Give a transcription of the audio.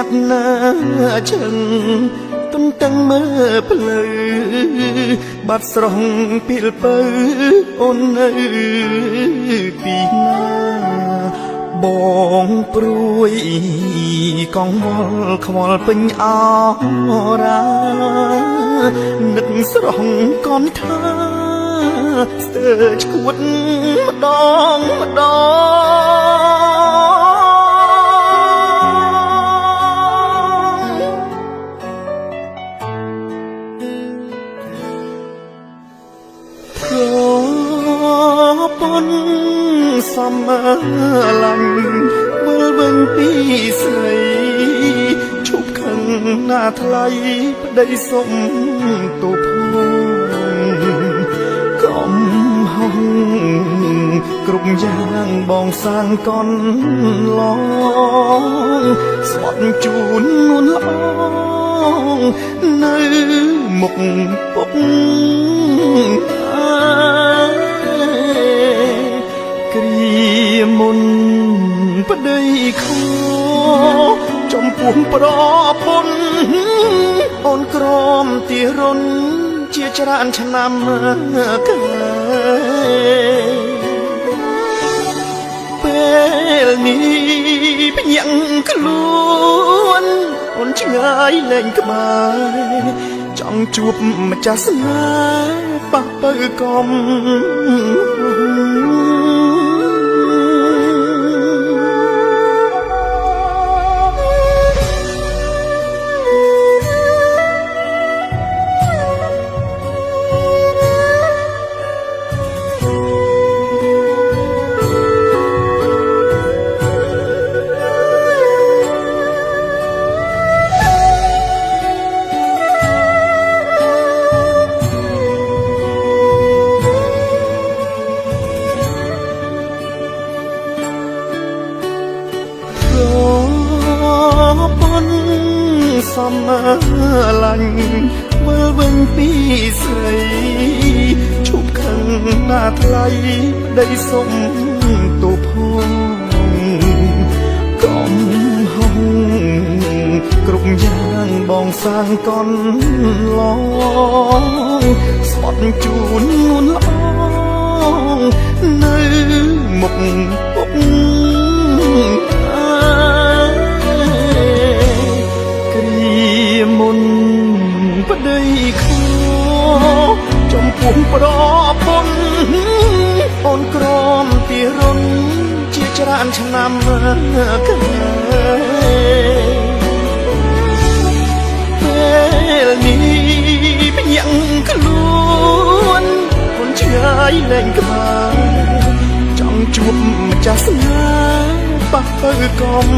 ត់ណាជើងទុំតាំងមើលភ្លឺបាត់ស្រស់ពីលពៅអូននៅទីណាបងព្រួយកងវល់ខ្វល់ពេញអរានឹកស្រស់កនថាស្ទើរឈួតម្ដងម្ដងប៉ុនសំឡាញ់វិលវិញពីស្រីឈប់ខឹងណាថ្លៃប្តីសុំទូផងកំហុងគ្រប់យ៉ាងបងសាងកនឡងស្បត់ជូននួនល្អនៅមុខពុកគ្រាមុនប្តីខចំពោះប្រពន្ធអូនក្រមទីរុនជាច្រើនឆ្នាំក្រោយពេលនេះភ្ញាក់ខ្លួនអូនឆ្ងាយលែងក្បែរចង់ជួបម្ចាស់ស្នេហ៍ប៉ះទៅកំសំឡាញ់មើលវិញពីស្រីឈប់ខឹងណាថ្លៃប្តីសុំទូផងកំហុងគ្រប់យ៉ាងបងសាងកនឡងស្បត់ជូននួនល្អនៅមុខពុកមុនប្តីខចំពោះប្រពន្ធអូនក្រមទីរុនជាច្រើនឆ្នាំក្រោយពេលនេះភ្ញាក់ខ្លួនអូនឆ្ងាយលែងក្បែរចង់ជួបម្ចាស់ស្នេហ៍ប៉ះទៅកំ